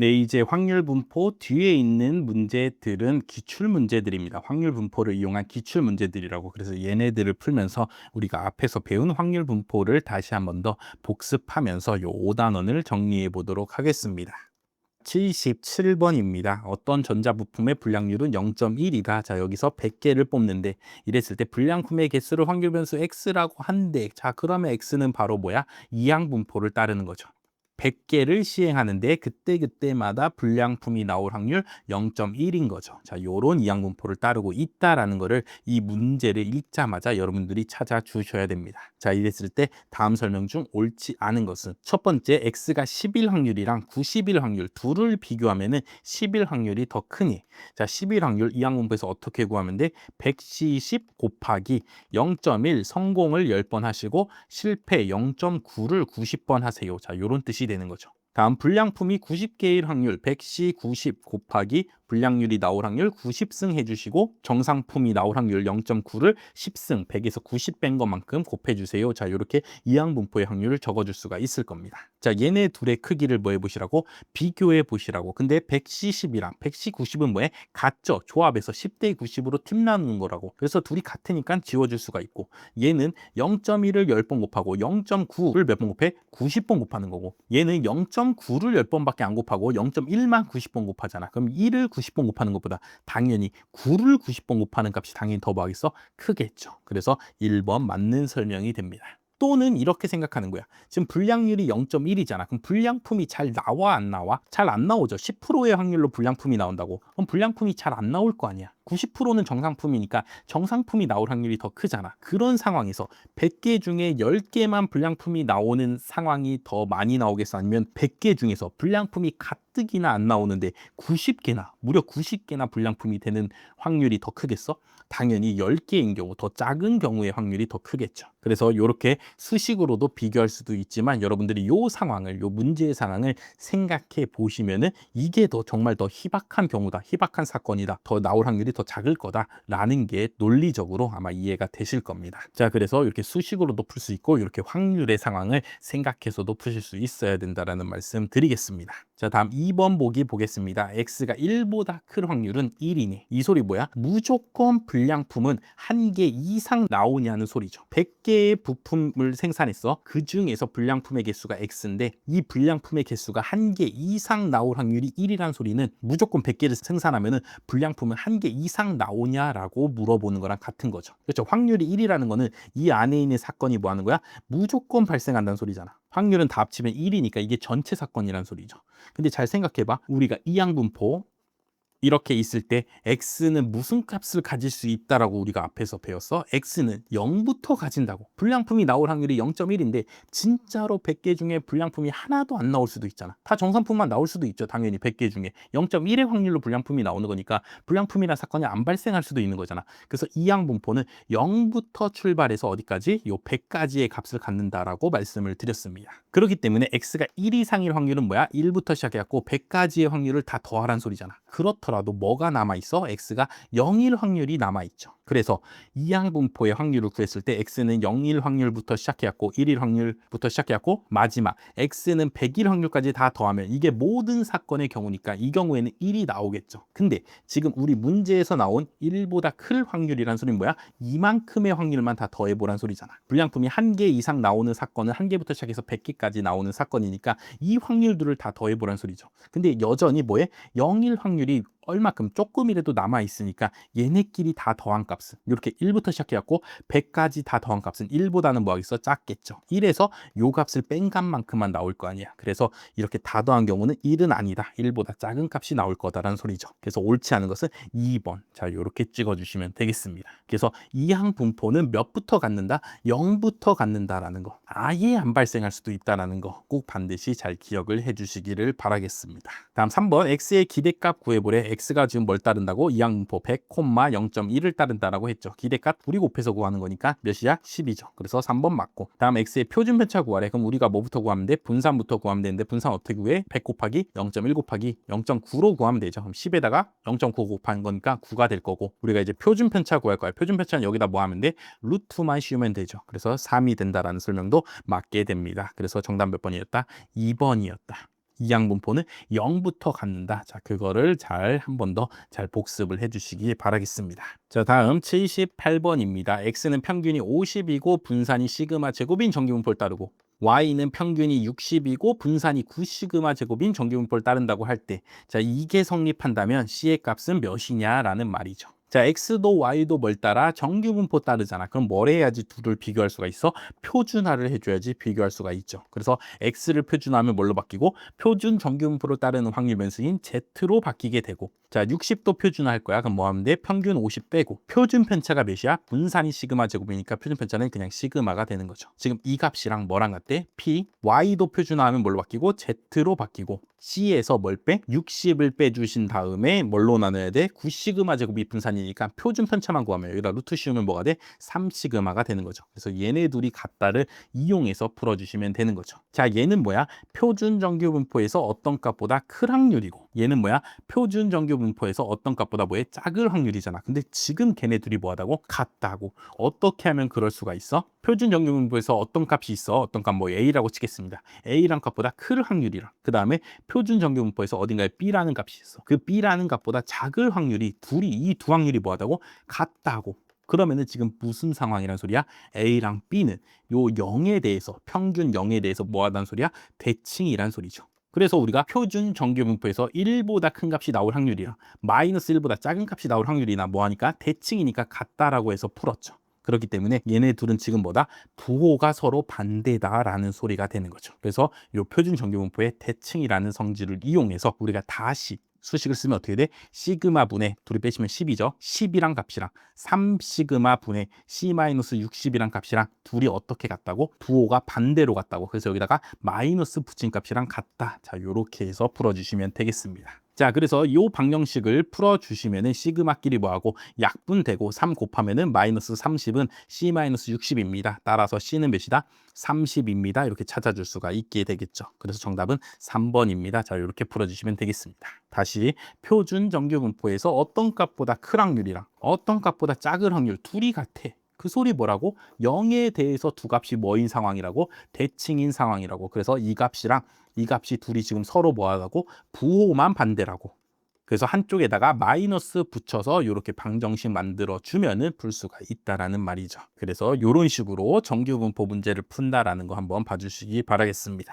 네, 이제 확률 분포 뒤에 있는 문제들은 기출 문제들입니다. 확률 분포를 이용한 기출 문제들이라고. 그래서 얘네들을 풀면서 우리가 앞에서 배운 확률 분포를 다시 한번 더 복습하면서 요 5단원을 정리해 보도록 하겠습니다. 77번입니다. 어떤 전자부품의 불량률은 0.1이다. 자, 여기서 100개를 뽑는데 이랬을 때 불량품의 개수를 확률 변수 x라고 한대. 자, 그러면 x는 바로 뭐야? 이항 분포를 따르는 거죠. 100개를 시행하는데 그때그때마다 불량품이 나올 확률 0.1인 거죠. 자, 요런 이항 분포를 따르고 있다라는 거를 이 문제를 읽자마자 여러분들이 찾아 주셔야 됩니다. 자, 이랬을 때 다음 설명 중 옳지 않은 것은 첫 번째 x가 10일 확률이랑 90일 확률 둘을 비교하면은 10일 확률이 더 크니. 자, 10일 확률 이항 분포에서 어떻게 구하면 돼? 170 곱하기 0.1 성공을 10번 하시고 실패 0.9를 90번 하세요. 자, 요런 뜻이 되는 거죠. 다음 불량품이 90개일 확률 100시 90 곱하기 불량률이 나올 확률 90승 해주시고 정상품이 나올 확률 0.9를 10승 100에서 90 뺀 것만큼 곱해주세요. 자, 이렇게 이항 분포의 확률을 적어줄 수가 있을 겁니다. 자, 얘네 둘의 크기를 뭐 해보시라고? 비교해 보시라고. 근데 100시 10이랑 100시 90은 뭐해? 같죠? 조합에서 10대 90으로 팀 나누는 거라고. 그래서 둘이 같으니까 지워줄 수가 있고, 얘는 0.1을 10번 곱하고 0.9를 몇 번 곱해? 90번 곱하는 거고, 얘는 0.9를 10번밖에 안 곱하고 0.1만 90번 곱하잖아. 그럼 1을 90번 곱하는 것보다 당연히 9를 90번 곱하는 값이 당연히 더 뭐하겠어? 크겠죠. 그래서 1번 맞는 설명이 됩니다. 또는 이렇게 생각하는 거야. 지금 불량률이 0.1이잖아. 그럼 불량품이 잘 나와 안 나와? 잘 안 나오죠. 10%의 확률로 불량품이 나온다고. 그럼 불량품이 잘 안 나올 거 아니야. 90%는 정상품이니까 정상품이 나올 확률이 더 크잖아. 그런 상황에서 100개 중에 10개만 불량품이 나오는 상황이 더 많이 나오겠어? 아니면 100개 중에서 불량품이 가뜩이나 안 나오는데 90개나, 무려 90개나 불량품이 되는 확률이 더 크겠어? 당연히 10개인 경우, 더 작은 경우의 확률이 더 크겠죠. 그래서 이렇게 수식으로도 비교할 수도 있지만 여러분들이 요 상황을, 요 문제의 상황을 생각해 보시면은 이게 더 정말 더 희박한 경우다, 희박한 사건이다, 더 나올 확률이 더 작을 거다라는 게 논리적으로 아마 이해가 되실 겁니다. 자, 그래서 이렇게 수식으로도 풀 수 있고 이렇게 확률의 상황을 생각해서도 푸실 수 있어야 된다라는 말씀 드리겠습니다. 자, 다음 2번 보기 보겠습니다. x가 1보다 클 확률은 1이니. 이 소리 뭐야? 무조건 불량품은 1개 이상 나오냐는 소리죠. 100개의 부품을 생산했어. 그 중에서 불량품의 개수가 x인데 이 불량품의 개수가 1개 이상 나올 확률이 1이라는 소리는 무조건 100개를 생산하면은 불량품은 1개 이상 나오냐라고 물어보는 거랑 같은 거죠. 그렇죠? 확률이 1이라는 거는 이 안에 있는 사건이 뭐 하는 거야? 무조건 발생한다는 소리잖아. 확률은 다 합치면 1이니까 이게 전체 사건이란 소리죠. 근데 잘 생각해봐. 우리가 이항분포 이렇게 있을 때 x는 무슨 값을 가질 수 있다라고 우리가 앞에서 배웠어? x는 0부터 가진다고. 불량품이 나올 확률이 0.1인데 진짜로 100개 중에 불량품이 하나도 안 나올 수도 있잖아. 다 정상품만 나올 수도 있죠. 당연히 100개 중에 0.1의 확률로 불량품이 나오는 거니까 불량품이라는 사건이 안 발생할 수도 있는 거잖아. 그래서 이항분포는 0부터 출발해서 어디까지? 요 100까지의 값을 갖는다라고 말씀을 드렸습니다. 그렇기 때문에 x가 1 이상일 확률은 뭐야? 1부터 시작해갖고 100까지의 확률을 다 더하라는 소리잖아. 그렇더라도 뭐가 남아있어? x가 0일 확률이 남아있죠. 그래서 이항분포의 확률을 구했을 때 x는 0일 확률부터 시작해갖고 1일 확률부터 시작해갖고 마지막 x는 100일 확률까지 다 더하면 이게 모든 사건의 경우니까 이 경우에는 1이 나오겠죠. 근데 지금 우리 문제에서 나온 1보다 클 확률이란 소리는 뭐야? 이만큼의 확률만 다 더해보란 소리잖아. 불량품이 1개 이상 나오는 사건은 1개부터 시작해서 100개까지 나오는 사건이니까 이 확률들을 다 더해보란 소리죠. 근데 여전히 뭐해? 0일 확률이 얼마큼 조금이라도 남아있으니까 얘네끼리 다 더한 값은 이렇게 1부터 시작해갖고 100까지 다 더한 값은 1보다는 뭐 하겠어? 작겠죠. 1에서 요 값을 뺀 값만큼만 나올 거 아니야. 그래서 이렇게 다 더한 경우는 1은 아니다. 1보다 작은 값이 나올 거다라는 소리죠. 그래서 옳지 않은 것은 2번. 자, 이렇게 찍어주시면 되겠습니다. 그래서 이항 분포는 몇부터 갖는다? 0부터 갖는다라는 거. 아예 안 발생할 수도 있다라는 거 꼭 반드시 잘 기억을 해주시기를 바라겠습니다. 다음 3번 x의 기대값 구해보래. x가 지금 뭘 따른다고? 이항분포 100, 0.1을 따른다라고 했죠. 기대값 둘이 곱해서 구하는 거니까 몇이야? 10이죠. 그래서 3번 맞고. 다음 x의 표준편차 구하래. 그럼 우리가 뭐부터 구하면 돼? 분산부터 구하면 되는데 분산 어떻게 구해? 100 곱하기 0.1 곱하기 0.9로 구하면 되죠. 그럼 10에다가 0.9 곱한 거니까 9가 될 거고 우리가 이제 표준편차 구할 거야. 표준편차는 여기다 뭐 하면 돼? 루트만 씌우면 되죠. 그래서 3이 된다라는 설명도 맞게 됩니다. 그래서 정답 몇 번이었다? 2번이었다. 이항분포는 0부터 갖는다. 자, 그거를 한 번 더 잘 복습을 해주시기 바라겠습니다. 자, 다음 78번입니다. x는 평균이 50이고 분산이 시그마 제곱인 정규분포를 따르고 y는 평균이 60이고 분산이 9시그마 제곱인 정규분포를 따른다고 할 때, 자, 이게 성립한다면 c의 값은 몇이냐라는 말이죠. 자, x도 y도 뭘 따라? 정규분포 따르잖아. 그럼 뭘 해야지 둘을 비교할 수가 있어? 표준화를 해줘야지 비교할 수가 있죠. 그래서 x를 표준화하면 뭘로 바뀌고 표준 정규분포를 따르는 확률 변수인 z로 바뀌게 되고, 자, 60도 표준화할 거야. 그럼 뭐 하면 돼? 평균 50 빼고 표준 편차가 몇이야? 분산이 시그마 제곱이니까 표준 편차는 그냥 시그마가 되는 거죠. 지금 이 값이랑 뭐랑 같대? p. y도 표준화하면 뭘로 바뀌고 z로 바뀌고, c에서 뭘 빼? 60을 빼주신 다음에 뭘로 나눠야 돼? 9시그마 제곱이 분산이니까 표준 편차만 구하면 여기다 루트 씌우면 뭐가 돼? 3시그마가 되는 거죠. 그래서 얘네 둘이 같다를 이용해서 풀어주시면 되는 거죠. 자, 얘는 뭐야? 표준 정규분포에서 어떤 값보다 클 확률이고, 얘는 뭐야? 표준 정규분포에서 어떤 값보다 뭐에 작을 확률이잖아. 근데 지금 걔네 둘이 뭐하다고? 같다고. 어떻게 하면 그럴 수가 있어? 표준 정규분포에서 어떤 값이 있어? 어떤 값 뭐 a라고 치겠습니다. a라는 값보다 클 확률이랑, 그 다음에 표준 정규분포에서 어딘가에 b라는 값이 있어. 그 b라는 값보다 작을 확률이 이 두 확률이 뭐하다고? 같다고. 그러면은 지금 무슨 상황이란 소리야? a랑 b는 요 0에 대해서, 평균 0에 대해서 뭐하다는 소리야? 대칭이란 소리죠. 그래서 우리가 표준 정규분포에서 1보다 큰 값이 나올 확률이랑 마이너스 1보다 작은 값이 나올 확률이나 뭐하니까 대칭이니까 같다라고 해서 풀었죠. 그렇기 때문에 얘네 둘은 지금 뭐다? 부호가 서로 반대다라는 소리가 되는 거죠. 그래서 이 표준 정규분포의 대칭이라는 성질을 이용해서 우리가 다시 수식을 쓰면 어떻게 돼? 시그마 분의 둘이 빼시면 10이죠. 10이랑 값이랑 3시그마 분의 C-60이랑 값이랑 둘이 어떻게 같다고? 부호가 반대로 같다고. 그래서 여기다가 마이너스 붙인 값이랑 같다. 자, 요렇게 해서 풀어주시면 되겠습니다. 자, 그래서 이 방정식을 풀어주시면은 시그마끼리 뭐하고 약분되고 3 곱하면은 마이너스 30은 C-60입니다. 따라서 C는 몇이다? 30입니다. 이렇게 찾아줄 수가 있게 되겠죠. 그래서 정답은 3번입니다. 자, 이렇게 풀어주시면 되겠습니다. 다시 표준 정규분포에서 어떤 값보다 큰 확률이랑 어떤 값보다 작은 확률 둘이 같아. 그 소리 뭐라고? 0에 대해서 두 값이 뭐인 상황이라고? 대칭인 상황이라고. 그래서 이 값이랑 이 값이 둘이 지금 서로 뭐하다고? 부호만 반대라고. 그래서 한쪽에다가 마이너스 붙여서 이렇게 방정식 만들어 주면은 풀 수가 있다라는 말이죠. 그래서 이런 식으로 정규분포 문제를 푼다라는 거 한번 봐주시기 바라겠습니다.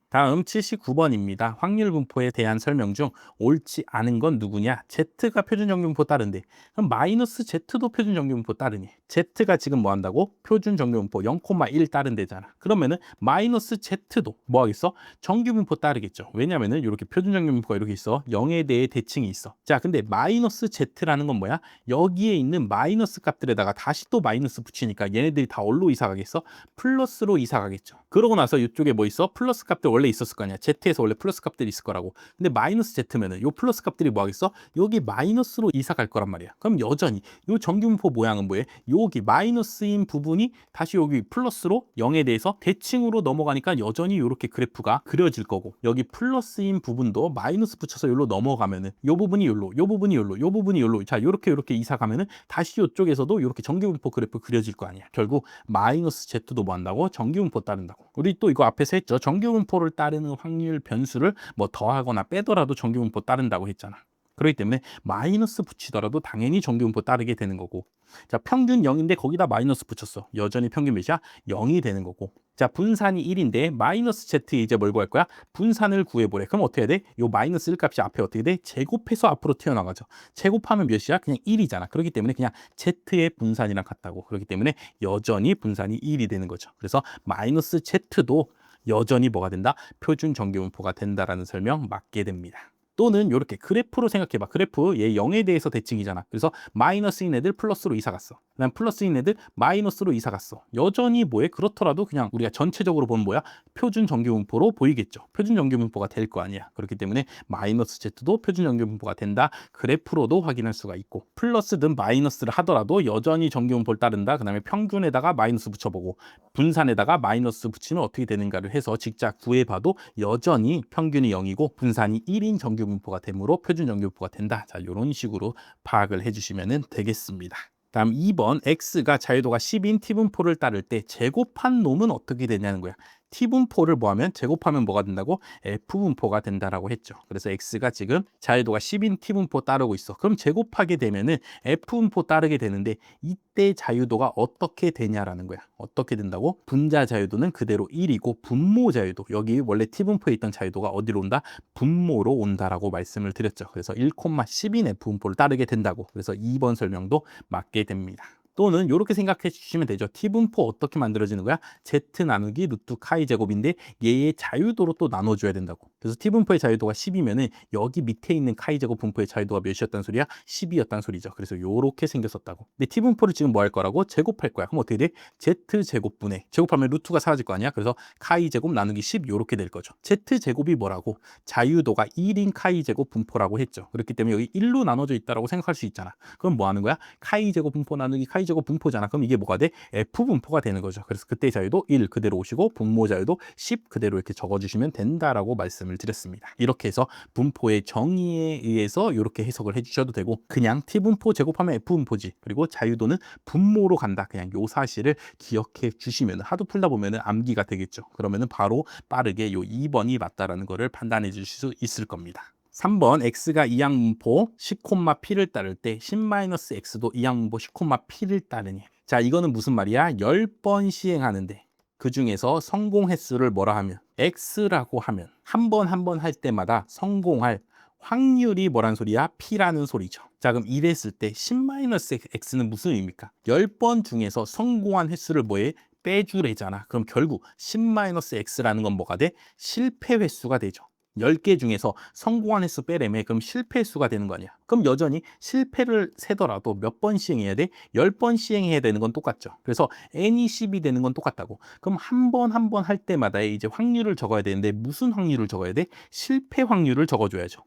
다음 79번입니다. 확률 분포에 대한 설명 중 옳지 않은 건 누구냐? Z가 표준 정규분포 따른데, 그럼 마이너스 Z도 표준 정규분포 따르니, Z가 지금 뭐 한다고? 표준 정규분포 0,1 따른대잖아. 그러면은 마이너스 Z도 뭐 하겠어? 정규분포 따르겠죠. 왜냐면은 이렇게 표준 정규분포가 이렇게 있어. 0에 대해 대칭이 있어. 자, 근데 마이너스 Z라는 건 뭐야? 여기에 있는 마이너스 값들에다가 다시 또 마이너스 붙이니까 얘네들이 다 어디로 이사 가겠어? 플러스로 이사 가겠죠. 그러고 나서 이쪽에 뭐 있어? 플러스 값들 원래 있었을 거 아니야. Z에서 원래 플러스 값들이 있을 거라고. 근데 마이너스 Z면은 요 플러스 값들이 뭐 하겠어? 여기 마이너스로 이사 갈 거란 말이야. 그럼 여전히 요 정규분포 모양은 뭐해? 여기 마이너스인 부분이 다시 여기 플러스로 0에 대해서 대칭으로 넘어가니까 여전히 이렇게 그래프가 그려질 거고, 여기 플러스인 부분도 마이너스 붙여서 여기로 넘어가면은 요 부분이 여기로, 요 부분이 여기로, 요 부분이 여기로, 자, 요렇게 이사 가면은 다시 요쪽에서도 이렇게 정규분포 그래프 그려질 거 아니야. 결국 마이너스 Z도 뭐 한다고? 정규분포 따른다고. 우리 또 이거 앞에서 했죠. 정규분포를 따르는 확률 변수를 뭐 더하거나 빼더라도 정규분포 따른다고 했잖아. 그렇기 때문에 마이너스 붙이더라도 당연히 정규분포 따르게 되는 거고, 자, 평균 0인데 거기다 마이너스 붙였어. 여전히 평균 몇이야? 0이 되는 거고, 자, 분산이 1인데 마이너스 Z 이제 뭘 구할 거야? 분산을 구해보래. 그럼 어떻게 해야 돼? 요 마이너스 1 값이 앞에 어떻게 돼? 제곱해서 앞으로 튀어나가죠. 제곱하면 몇이야? 그냥 1이잖아. 그렇기 때문에 그냥 Z의 분산이랑 같다고. 그렇기 때문에 여전히 분산이 1이 되는 거죠. 그래서 마이너스 Z도 여전히 뭐가 된다? 표준 정규분포가 된다라는 설명 맞게 됩니다. 또는 이렇게 그래프로 생각해봐. 그래프 얘 0에 대해서 대칭이잖아. 그래서 마이너스인 애들 플러스로 이사 갔어. 그다음 플러스인 애들 마이너스로 이사 갔어. 여전히 뭐해? 그렇더라도 그냥 우리가 전체적으로 보면 뭐야? 표준 정규분포로 보이겠죠. 표준 정규분포가 될 거 아니야. 그렇기 때문에 마이너스 Z도 표준 정규분포가 된다. 그래프로도 확인할 수가 있고, 플러스든 마이너스를 하더라도 여전히 정규분포를 따른다. 그다음에 평균에다가 마이너스 붙여보고 분산에다가 마이너스 붙이면 어떻게 되는가를 해서 직접 구해봐도 여전히 평균이 0이고 분산이 1인 정규분포가 되므로 표준 정규분포가 된다. 자, 이런 식으로 파악을 해주시면 되겠습니다. 다음 2번, x가 자유도가 10인 t분포를 따를 때 제곱한 놈은 어떻게 되냐는 거야. T분포를 뭐하면 제곱하면 뭐가 된다고? F분포가 된다라고 했죠. 그래서 X가 지금 자유도가 10인 T분포 따르고 있어. 그럼 제곱하게 되면은 F분포 따르게 되는데 이때 자유도가 어떻게 되냐라는 거야. 어떻게 된다고? 분자 자유도는 그대로 1이고 분모 자유도, 여기 원래 T분포에 있던 자유도가 어디로 온다? 분모로 온다라고 말씀을 드렸죠. 그래서 1,10인 F분포를 따르게 된다고. 그래서 2번 설명도 맞게 됩니다. 또는 이렇게 생각해 주시면 되죠. T분포 어떻게 만들어지는 거야? Z 나누기 루트 카이 제곱인데 얘의 자유도로 또 나눠줘야 된다고. 그래서 T분포의 자유도가 10이면은 여기 밑에 있는 카이 제곱 분포의 자유도가 몇이었단 소리야? 10이었단 소리죠. 그래서 이렇게 생겼었다고. 근데 T분포를 지금 뭐 할 거라고? 제곱할 거야. 그럼 어떻게 돼? Z 제곱분의, 제곱하면 루트가 사라질 거 아니야? 그래서 카이 제곱 나누기 10 이렇게 될 거죠. Z 제곱이 뭐라고? 자유도가 1인 카이 제곱 분포라고 했죠. 그렇기 때문에 여기 1로 나눠져 있다라고 생각할 수 있잖아. 그럼 뭐 하는 거야? 카이 제곱 분포 나누기 카이 제곱 분포잖아. 그럼 이게 뭐가 돼? F 분포가 되는 거죠. 그래서 그때 자유도 1 그대로 오시고 분모 자유도 10 그대로 이렇게 적어주시면 된다라고 말씀을 드렸습니다. 이렇게 해서 분포의 정의에 의해서 이렇게 해석을 해주셔도 되고, 그냥 T분포 제곱하면 F분포지, 그리고 자유도는 분모로 간다, 그냥 요 사실을 기억해 주시면 하도 풀다 보면 암기가 되겠죠. 그러면 바로 빠르게 요 2번이 맞다라는 거를 판단해 주실 수 있을 겁니다. 3번 x가 이항분포 10,p를 따를 때 10-x도 이항분포 10,p를 따르니. 자, 이거는 무슨 말이야? 10번 시행하는데 그 중에서 성공 횟수를 뭐라 하면, x라고 하면 한 번 할 때마다 성공할 확률이 뭐란 소리야? p라는 소리죠. 자, 그럼 이랬을 때 10-x는 무슨 의미입니까? 10번 중에서 성공한 횟수를 뭐해? 빼주래잖아. 그럼 결국 10-x라는 건 뭐가 돼? 실패 횟수가 되죠. 10개 중에서 성공한 횟수 빼래매, 그럼 실패 횟수가 되는 거 아니야. 그럼 여전히 실패를 세더라도 몇 번 시행해야 돼? 10번 시행해야 되는 건 똑같죠. 그래서 n이 10이 되는 건 똑같다고. 그럼 한 번 할 때마다 이제 확률을 적어야 되는데 무슨 확률을 적어야 돼? 실패 확률을 적어줘야죠.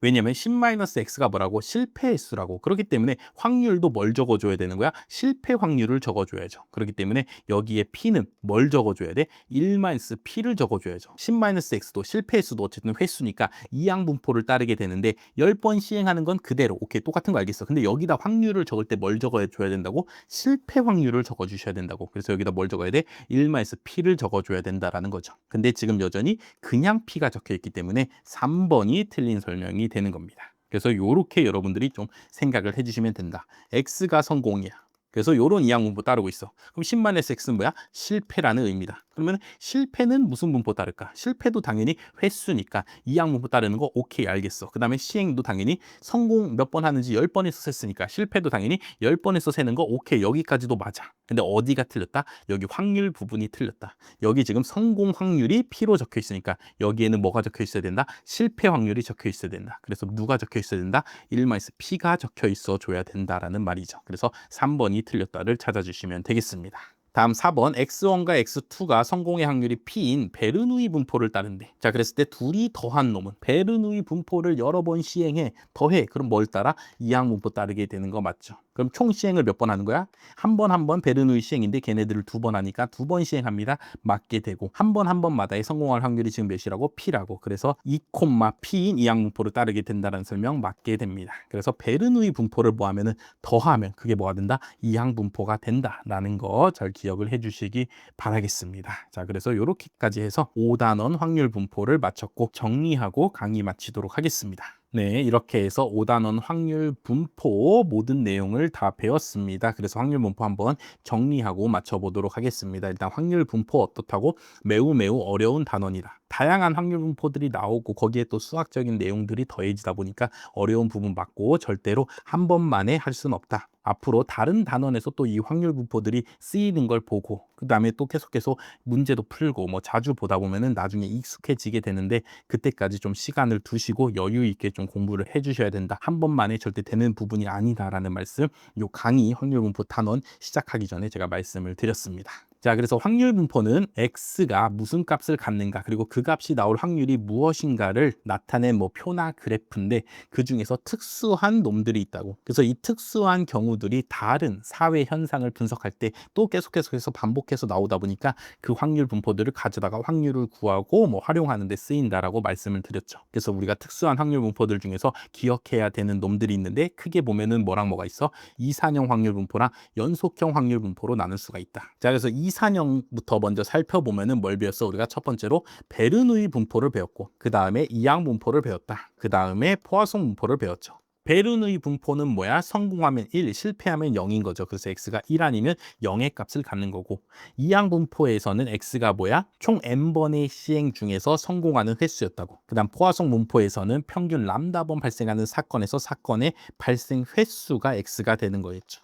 왜냐면 10-x가 뭐라고? 실패 횟수라고. 그렇기 때문에 확률도 뭘 적어줘야 되는 거야? 실패 확률을 적어줘야죠. 그렇기 때문에 여기에 p는 뭘 적어줘야 돼? 1-p를 적어줘야죠. 10-x도 실패 횟수도 어쨌든 횟수니까 이항분포를 따르게 되는데 10번 시행하는 건 그대로. 오케이, 똑같은 거 알겠어. 근데 여기다 확률을 적을 때 뭘 적어줘야 된다고? 실패 확률을 적어주셔야 된다고. 그래서 여기다 뭘 적어야 돼? 1-p를 적어줘야 된다라는 거죠. 근데 지금 여전히 그냥 p가 적혀 있기 때문에 3번이 틀린 설명이 되는 겁니다. 그래서 이렇게 여러분들이 좀 생각을 해주시면 된다. x가 성공이야. 그래서 이런 이항분포 따르고 있어. 그럼 10-x는 뭐야? 실패라는 의미다. 그러면 실패는 무슨 분포 따를까? 실패도 당연히 횟수니까 이항분포 따르는 거 오케이, 알겠어. 그 다음에 시행도 당연히 성공 몇 번 하는지 10번에서 셌으니까 실패도 당연히 10번에서 세는 거 오케이, 여기까지도 맞아. 근데 어디가 틀렸다? 여기 확률 부분이 틀렸다. 여기 지금 성공 확률이 P로 적혀 있으니까 여기에는 뭐가 적혀 있어야 된다? 실패 확률이 적혀 있어야 된다. 그래서 누가 적혀 있어야 된다? 1-P가 적혀 있어 줘야 된다라는 말이죠. 그래서 3번이 틀렸다를 찾아주시면 되겠습니다. 다음 4번, x1과 x2가 성공의 확률이 p인 베르누이 분포를 따른대. 자, 그랬을 때 둘이 더한 놈은 베르누이 분포를 여러 번 시행해, 더해. 그럼 뭘 따라? 이항분포 따르게 되는 거 맞죠? 그럼 총 시행을 몇 번 하는 거야? 한 번 베르누이 시행인데 걔네들을 2번 하니까 2번 시행합니다. 맞게 되고 한 번마다의 성공할 확률이 지금 몇이라고? p라고. 그래서 2,p인 이항분포를 따르게 된다는 설명 맞게 됩니다. 그래서 베르누이 분포를 뭐 하면은 더하면 그게 뭐가 된다? 이항분포가 된다라는 거 잘 기억을 해주시기 바라겠습니다. 자, 그래서 이렇게까지 해서 5단원 확률 분포를 마쳤고 정리하고 강의 마치도록 하겠습니다. 네, 이렇게 해서 5단원 확률 분포 모든 내용을 다 배웠습니다. 그래서 확률 분포 한번 정리하고 맞춰보도록 하겠습니다. 일단 확률 분포 어떻다고? 매우 어려운 단원이다. 다양한 확률 분포들이 나오고 거기에 또 수학적인 내용들이 더해지다 보니까 어려운 부분 맞고 절대로 한 번만에 할 수는 없다. 앞으로 다른 단원에서 또 이 확률 분포들이 쓰이는 걸 보고 그 다음에 또 계속 문제도 풀고 뭐 자주 보다 보면은 나중에 익숙해지게 되는데 그때까지 좀 시간을 두시고 여유 있게 좀 공부를 해주셔야 된다. 한 번만에 절대 되는 부분이 아니다라는 말씀, 요 강의 확률 분포 단원 시작하기 전에 제가 말씀을 드렸습니다. 자, 그래서 확률 분포는 x가 무슨 값을 갖는가, 그리고 그 값이 나올 확률이 무엇인가를 나타낸 뭐 표나 그래프인데 그 중에서 특수한 놈들이 있다고. 그래서 이 특수한 경우들이 다른 사회 현상을 분석할 때 또 계속해서 반복해서 나오다 보니까 그 확률 분포들을 가져다가 확률을 구하고 뭐 활용하는 데 쓰인다라고 말씀을 드렸죠. 그래서 우리가 특수한 확률 분포들 중에서 기억해야 되는 놈들이 있는데 크게 보면은 뭐랑 뭐가 있어? 이산형 확률 분포랑 연속형 확률 분포로 나눌 수가 있다. 자, 그래서 이산형부터 먼저 살펴보면은 뭘 배웠어? 우리가 첫 번째로 베르누이 분포를 배웠고, 그 다음에 이항 분포를 배웠다. 그 다음에 포화송 분포를 배웠죠. 베르누이 분포는 뭐야? 성공하면 1, 실패하면 0인 거죠. 그래서 x가 1 아니면 0의 값을 갖는 거고, 이항 분포에서는 x가 뭐야? 총 n번의 시행 중에서 성공하는 횟수였다고. 그 다음 포화송 분포에서는 평균 람다번 발생하는 사건에서 사건의 발생 횟수가 x가 되는 거였죠.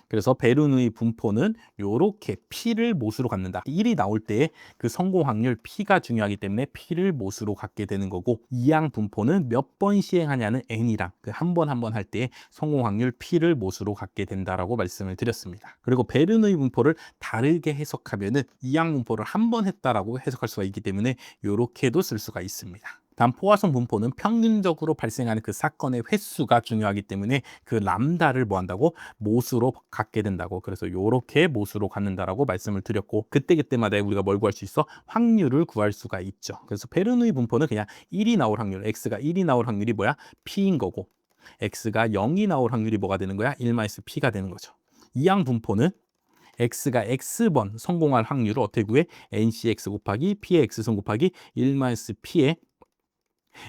그래서 베르누이 분포는 요렇게 P를 못으로 갖는다. 1이 나올 때 그 성공 확률 P가 중요하기 때문에 P를 못으로 갖게 되는 거고, 이항 분포는 몇 번 시행하냐는 N이랑 그 한 번 한 번 할 때 성공 확률 P를 못으로 갖게 된다라고 말씀을 드렸습니다. 그리고 베르누이 분포를 다르게 해석하면은 이항 분포를 한 번 했다라고 해석할 수가 있기 때문에 요렇게도 쓸 수가 있습니다. 다음 포화송 분포는 평균적으로 발생하는 그 사건의 횟수가 중요하기 때문에 그 람다를 뭐 한다고? 못으로 갖게 된다고. 그래서 요렇게 못으로 갖는다라고 말씀을 드렸고, 그때그때마다 우리가 뭘 구할 수 있어? 확률을 구할 수가 있죠. 그래서 베르누이 분포는 그냥 1이 나올 확률, x가 1이 나올 확률이 뭐야? p인 거고, x가 0이 나올 확률이 뭐가 되는 거야? 1-p가 되는 거죠. 이항 분포는 x가 x번 성공할 확률을 어떻게 구해? ncx 곱하기 p의 x승 곱하기 1-p의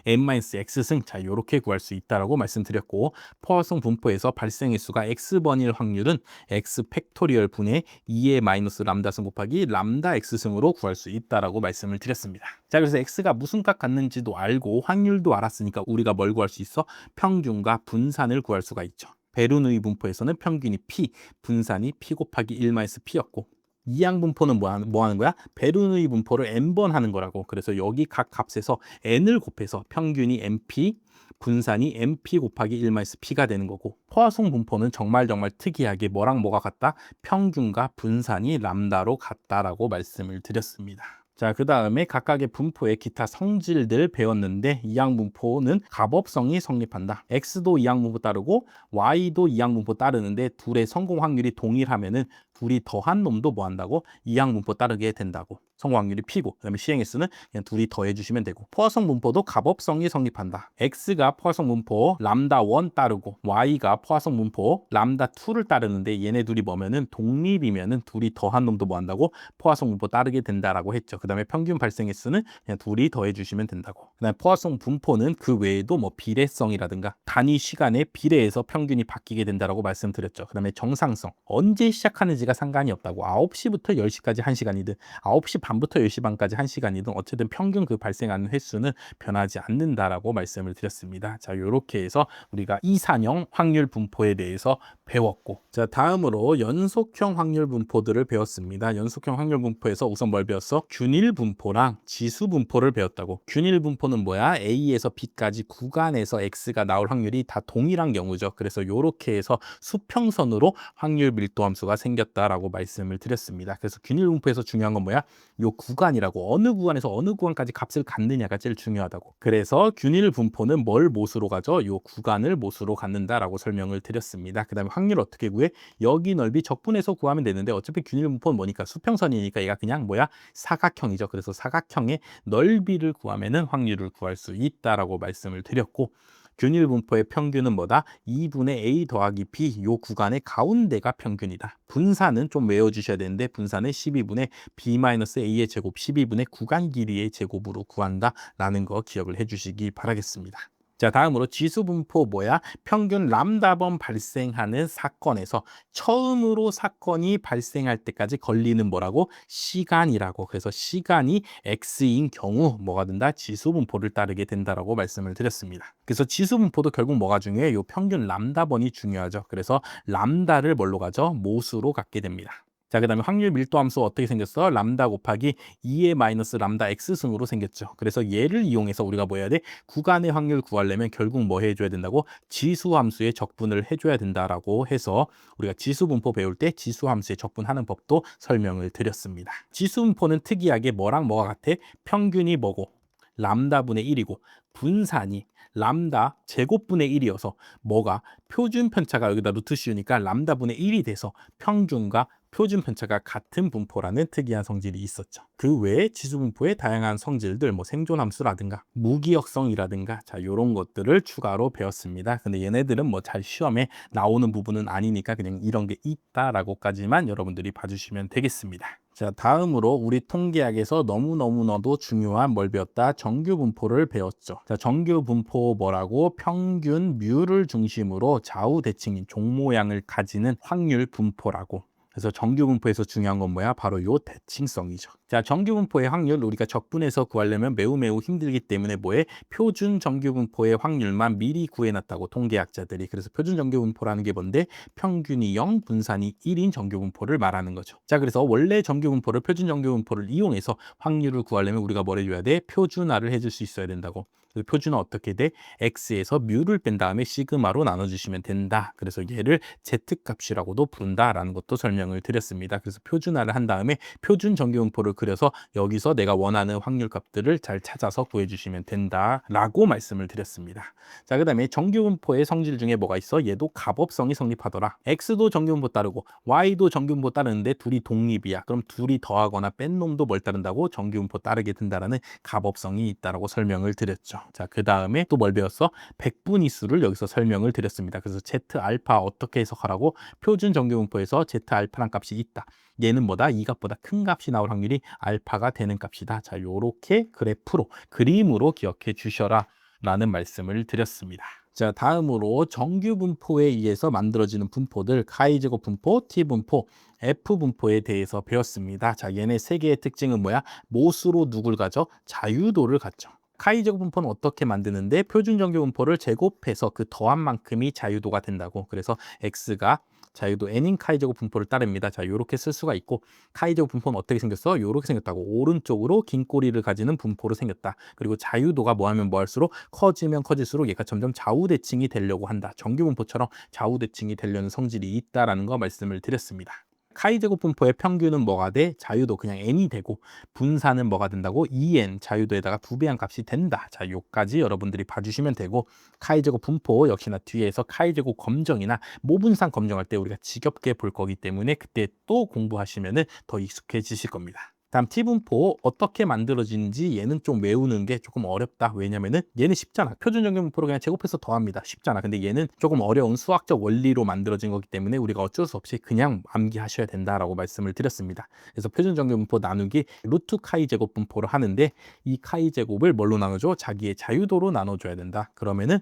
n-x승, 자 요렇게 구할 수 있다라고 말씀드렸고, 포화송 분포에서 발생 횟수가 x번일 확률은 x 팩토리얼 분의 2의 마이너스 람다승 곱하기 람다 x승으로 구할 수 있다라고 말씀을 드렸습니다. 자, 그래서 x가 무슨 값 갖는지도 알고 확률도 알았으니까 우리가 뭘 구할 수 있어? 평균과 분산을 구할 수가 있죠. 베르누이 분포에서는 평균이 p, 분산이 p 곱하기 1-p였고, 이항 분포는 뭐 하는 거야? 베르누이 분포를 n번 하는 거라고. 그래서 여기 각 값에서 n을 곱해서 평균이 np, 분산이 np 곱하기 1-p가 되는 거고, 포화송 분포는 정말 특이하게 뭐랑 뭐가 같다? 평균과 분산이 람다로 같다라고 말씀을 드렸습니다. 자, 그 다음에 각각의 분포의 기타 성질들 배웠는데, 이항 분포는 값업성이 성립한다. x도 이항 분포 따르고 y도 이항 분포 따르는데 둘의 성공 확률이 동일하면은 둘이 더한 놈도 뭐 한다고? 이항 분포 따르게 된다고. 성공 확률이 P고, 그다음에 시행 횟수는 그냥 둘이 더해 주시면 되고, 포화성 분포도 값업성이 성립한다. x가 포화성 분포 람다 1 따르고 y가 포화성 분포 람다 2를 따르는데, 얘네 둘이 뭐면은 독립이면은 둘이 더한 놈도 뭐 한다고? 포화성 분포 따르게 된다라고 했죠. 그다음에 평균 발생 횟수는 그냥 둘이 더해 주시면 된다고. 그다음에 포화성 분포는 그 외에도 뭐 비례성이라든가 단위 시간에 비례해서 평균이 바뀌게 된다라고 말씀드렸죠. 그다음에 정상성, 언제 시작하는지가 상관이 없다고. 9시부터 10시까지 1시간이든 9시 반부터 10시 반까지 1시간이든 어쨌든 평균 그 발생하는 횟수는 변하지 않는다라고 말씀을 드렸습니다. 자, 요렇게 해서 우리가 이산형 확률 분포에 대해서 배웠고, 자, 다음으로 연속형 확률 분포들을 배웠습니다. 연속형 확률 분포에서 우선 뭘 배웠어? 균일 분포랑 지수 분포를 배웠다고. 균일 분포는 뭐야? A에서 B까지 구간에서 X가 나올 확률이 다 동일한 경우죠. 그래서 요렇게 해서 수평선으로 확률 밀도 함수가 생겼다라고 말씀을 드렸습니다. 그래서 균일 분포에서 중요한 건 뭐야? 요 구간이라고. 어느 구간에서 어느 구간까지 값을 갖느냐가 제일 중요하다고. 그래서 균일 분포는 뭘 못으로 가죠? 요 구간을 못으로 갖는다라고 설명을 드렸습니다. 그 다음에 확률 어떻게 구해? 여기 넓이 적분해서 구하면 되는데, 어차피 균일 분포는 뭐니까? 수평선이니까 얘가 그냥 뭐야? 사각형이죠. 그래서 사각형의 넓이를 구하면은 확률을 구할 수 있다라고 말씀을 드렸고, 균일 분포의 평균은 뭐다? 2분의 a 더하기 b, 요 구간의 가운데가 평균이다. 분산은 좀 외워주셔야 되는데, 분산은 12분의 b-a의 제곱 12분의 구간 길이의 제곱으로 구한다라는 거 기억을 해주시기 바라겠습니다. 자, 다음으로 지수 분포 뭐야? 평균 람다번 발생하는 사건에서 처음으로 사건이 발생할 때까지 걸리는 뭐라고? 시간이라고. 그래서 시간이 x인 경우 뭐가 된다? 지수 분포를 따르게 된다라고 말씀을 드렸습니다. 그래서 지수 분포도 결국 뭐가 중요해? 요 평균 람다번이 중요하죠. 그래서 람다를 뭘로 가죠? 못으로 갖게 됩니다. 자, 그 다음에 확률 밀도 함수 어떻게 생겼어? 람다 곱하기 2의 마이너스 람다 x승으로 생겼죠. 그래서 얘를 이용해서 우리가 뭐 해야 돼? 구간의 확률 구하려면 결국 뭐 해줘야 된다고? 지수 함수의 적분을 해줘야 된다라고 해서 우리가 지수 분포 배울 때 지수 함수의 적분하는 법도 설명을 드렸습니다. 지수 분포는 특이하게 뭐랑 뭐가 같아? 평균이 뭐고? 람다분의 1이고, 분산이 람다 제곱분의 1이어서 뭐가? 표준 편차가 여기다 루트 씌우니까 람다분의 1이 돼서 평균과 표준 편차가 같은 분포라는 특이한 성질이 있었죠. 그 외에 지수 분포의 다양한 성질들, 뭐 생존함수라든가 무기역성이라든가, 자, 이런 것들을 추가로 배웠습니다. 근데 얘네들은 뭐 잘 시험에 나오는 부분은 아니니까 그냥 이런 게 있다라고까지만 여러분들이 봐주시면 되겠습니다. 자, 다음으로 우리 통계학에서 너무너무나도 중요한 뭘 배웠다? 정규 분포를 배웠죠. 자, 정규 분포 뭐라고? 평균 뮤를 중심으로 좌우 대칭인 종 모양을 가지는 확률 분포라고. 그래서 정규 분포에서 중요한 건 뭐야? 바로 요 대칭성이죠. 자, 정규 분포의 확률 우리가 적분해서 구하려면 매우 힘들기 때문에 뭐해? 표준 정규 분포의 확률만 미리 구해놨다고 통계학자들이. 그래서 표준 정규 분포라는 게 뭔데? 평균이 0, 분산이 1인 정규 분포를 말하는 거죠. 자, 그래서 원래 정규 분포를 표준 정규 분포를 이용해서 확률을 구하려면 우리가 뭘 해줘야 돼? 표준화를 해줄 수 있어야 된다고. 그래서 표준화 어떻게 돼? x에서 뮤를 뺀 다음에 시그마로 나눠주시면 된다. 그래서 얘를 z값이라고도 부른다라는 것도 설명을 드렸습니다. 그래서 표준화를 한 다음에 표준 정규 분포를 그려서 여기서 내가 원하는 확률 값들을 잘 찾아서 구해주시면 된다라고 말씀을 드렸습니다. 자, 그 다음에 정규 분포의 성질 중에 뭐가 있어? 얘도 값업성이 성립하더라. x도 정규 분포 따르고 y도 정규 분포 따르는데 둘이 독립이야. 그럼 둘이 더하거나 뺀 놈도 뭘 따른다고? 정규 분포 따르게 된다라는 값업성이 있다라고 설명을 드렸죠. 자, 그 다음에 또 뭘 배웠어? 백분위수를 여기서 설명을 드렸습니다. 그래서 Z알파 어떻게 해석하라고? 표준 정규 분포에서 Z알파란 값이 있다. 얘는 뭐다? 이 값보다 큰 값이 나올 확률이 알파가 되는 값이다. 자, 요렇게 그래프로, 그림으로 기억해 주셔라 라는 말씀을 드렸습니다. 자, 다음으로 정규 분포에 의해서 만들어지는 분포들, 카이제곱 분포, T 분포, F 분포에 대해서 배웠습니다. 자, 얘네 세 개의 특징은 뭐야? 모수로 누굴 가져? 자유도를 갖죠. 카이제곱 분포는 어떻게 만드는데? 표준 정규 분포를 제곱해서 그 더한 만큼이 자유도가 된다고. 그래서 x가 자유도 n인 카이제곱 분포를 따릅니다. 자, 요렇게 쓸 수가 있고, 카이제곱 분포는 어떻게 생겼어? 요렇게 생겼다고. 오른쪽으로 긴 꼬리를 가지는 분포로 생겼다. 그리고 자유도가 뭐 하면 뭐 할수록 커지면 커질수록 얘가 점점 좌우대칭이 되려고 한다. 정규 분포처럼 좌우대칭이 되려는 성질이 있다라는 거 말씀을 드렸습니다. 카이제곱 분포의 평균은 뭐가 돼? 자유도 그냥 n이 되고, 분산은 뭐가 된다고? 2n 자유도에다가 2배한 값이 된다. 자, 요까지 여러분들이 봐주시면 되고, 카이제곱 분포 역시나 뒤에서 카이제곱 검정이나 모분산 검정할 때 우리가 지겹게 볼 거기 때문에 그때 또 공부하시면 더 익숙해지실 겁니다. 다음 T분포 어떻게 만들어지는지 얘는 좀 외우는 게 조금 어렵다. 왜냐면은 얘는 쉽잖아. 표준 정규 분포로 그냥 제곱해서 더합니다. 쉽잖아. 근데 얘는 조금 어려운 수학적 원리로 만들어진 거기 때문에 우리가 어쩔 수 없이 그냥 암기하셔야 된다라고 말씀을 드렸습니다. 그래서 표준 정규 분포 나누기 루트 카이 제곱 분포를 하는데, 이 카이 제곱을 뭘로 나눠줘? 자기의 자유도로 나눠줘야 된다. 그러면은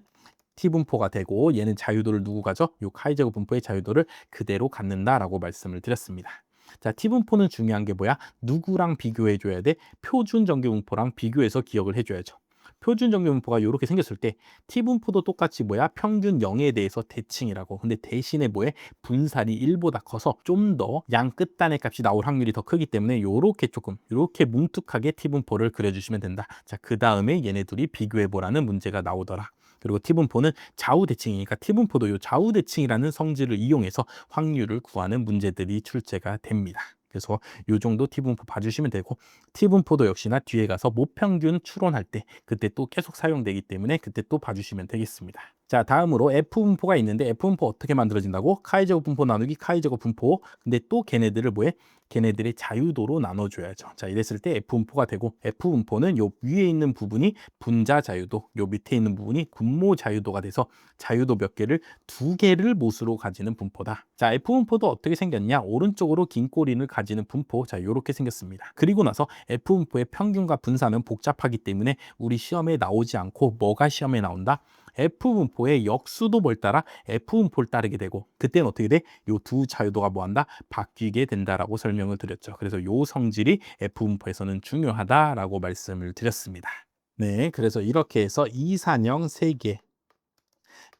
T분포가 되고, 얘는 자유도를 누구 가져? 요 카이 제곱 분포의 자유도를 그대로 갖는다라고 말씀을 드렸습니다. 자, T분포는 중요한 게 뭐야? 누구랑 비교해 줘야 돼? 표준 정규 분포랑 비교해서 기억을 해줘야죠. 표준 정규 분포가 이렇게 생겼을 때 T분포도 똑같이 뭐야? 평균 0에 대해서 대칭이라고. 근데 대신에 뭐해? 분산이 1보다 커서 좀 더 양 끝단의 값이 나올 확률이 더 크기 때문에 요렇게 조금 이렇게 뭉툭하게 T분포를 그려주시면 된다. 자, 그 다음에 얘네 둘이 비교해 보라는 문제가 나오더라. 그리고 T분포는 좌우대칭이니까 T분포도 요 좌우대칭이라는 성질을 이용해서 확률을 구하는 문제들이 출제가 됩니다. 그래서 요 정도 T분포 봐주시면 되고, T분포도 역시나 뒤에 가서 모평균 추론할 때 그때 또 계속 사용되기 때문에 그때 또 봐주시면 되겠습니다. 자, 다음으로 F분포가 있는데, F분포 어떻게 만들어진다고? 카이제곱 분포 나누기 카이제곱 분포. 근데 또 걔네들을 뭐해? 걔네들의 자유도로 나눠줘야죠. 자, 이랬을 때 F분포가 되고, F분포는 요 위에 있는 부분이 분자 자유도, 요 밑에 있는 부분이 분모 자유도가 돼서 자유도 몇 개를? 2개를 모수로 가지는 분포다. 자, F분포도 어떻게 생겼냐? 오른쪽으로 긴 꼬리를 가지는 분포. 자, 요렇게 생겼습니다. 그리고 나서 F분포의 평균과 분산은 복잡하기 때문에 우리 시험에 나오지 않고 뭐가 시험에 나온다? F분포의 역수도 뭘 따라? F분포를 따르게 되고, 그때는 어떻게 돼? 요 두 자유도가 뭐한다? 바뀌게 된다라고 설명을 드렸죠. 그래서 요 성질이 F분포에서는 중요하다라고 말씀을 드렸습니다. 네, 그래서 이렇게 해서 이산형 3개,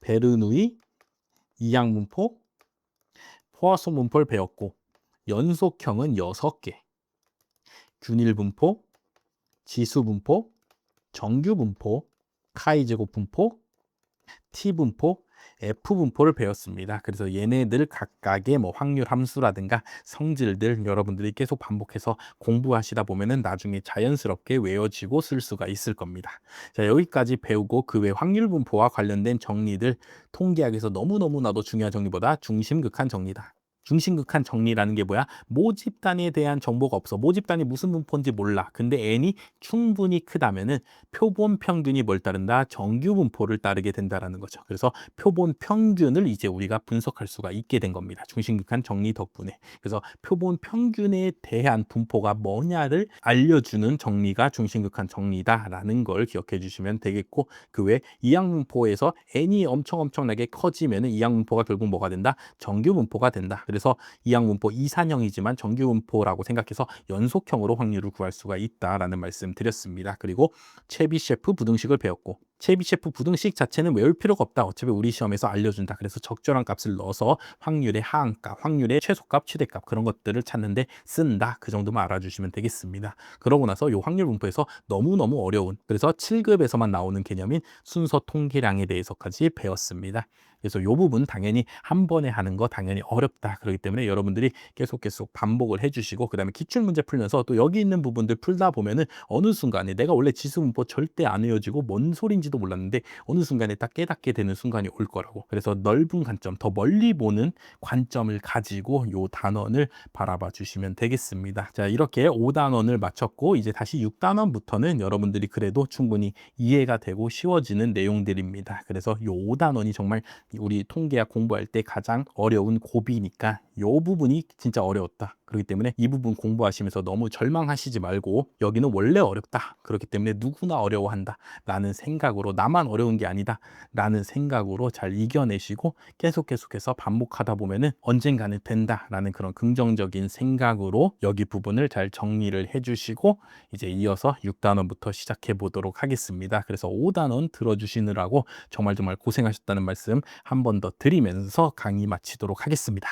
베르누이, 이항분포, 포화송 분포를 배웠고, 연속형은 6개, 균일분포, 지수분포, 정규분포, 카이제곱 분포, T분포, F분포를 배웠습니다. 그래서 얘네들 각각의 뭐 확률 함수라든가 성질들 여러분들이 계속 반복해서 공부하시다 보면은 나중에 자연스럽게 외워지고 쓸 수가 있을 겁니다. 자, 여기까지 배우고 그 외 확률 분포와 관련된 정리들, 통계학에서 너무너무나도 중요한 정리보다 중심극한 정리다. 중심극한 정리라는 게 뭐야? 모집단에 대한 정보가 없어. 모집단이 무슨 분포인지 몰라. 근데 n이 충분히 크다면은 표본 평균이 뭘 따른다? 정규 분포를 따르게 된다라는 거죠. 그래서 표본 평균을 이제 우리가 분석할 수가 있게 된 겁니다. 중심극한 정리 덕분에. 그래서 표본 평균에 대한 분포가 뭐냐를 알려주는 정리가 중심극한 정리다라는 걸 기억해 주시면 되겠고, 그 외 이항분포에서 n이 엄청나게 커지면은 이항분포가 결국 뭐가 된다? 정규분포가 된다. 그래서 이항분포 이산형이지만 정규분포라고 생각해서 연속형으로 확률을 구할 수가 있다라는 말씀 드렸습니다. 그리고 체비셰프 부등식을 배웠고, 체비셰프 부등식 자체는 외울 필요가 없다. 어차피 우리 시험에서 알려준다. 그래서 적절한 값을 넣어서 확률의 하한값, 확률의 최소값, 최대값 그런 것들을 찾는데 쓴다. 그 정도만 알아주시면 되겠습니다. 그러고 나서 이 확률 분포에서 너무너무 어려운, 그래서 7급에서만 나오는 개념인 순서 통계량에 대해서까지 배웠습니다. 그래서 이 부분 당연히 한 번에 하는 거 당연히 어렵다. 그렇기 때문에 여러분들이 계속 반복을 해주시고, 그 다음에 기출문제 풀면서 또 여기 있는 부분들 풀다 보면은 어느 순간에 내가 원래 지수분포 절대 안 외워지고 뭔 소린지도 몰랐는데 어느 순간에 딱 깨닫게 되는 순간이 올 거라고. 그래서 넓은 관점, 더 멀리 보는 관점을 가지고 요 단원을 바라봐 주시면 되겠습니다. 자, 이렇게 5단원을 마쳤고 이제 다시 6단원부터는 여러분들이 그래도 충분히 이해가 되고 쉬워지는 내용들입니다. 그래서 요 5단원이 정말 우리 통계학 공부할 때 가장 어려운 고비니까 이 부분이 진짜 어려웠다. 그렇기 때문에 이 부분 공부하시면서 너무 절망하시지 말고, 여기는 원래 어렵다. 그렇기 때문에 누구나 어려워한다. 라는 생각으로, 나만 어려운 게 아니다. 라는 생각으로 잘 이겨내시고 계속해서 반복하다 보면은 언젠가는 된다. 라는 그런 긍정적인 생각으로 여기 부분을 잘 정리를 해주시고 이제 이어서 6단원부터 시작해 보도록 하겠습니다. 그래서 5단원 들어주시느라고 정말 고생하셨다는 말씀 한 번 더 드리면서 강의 마치도록 하겠습니다.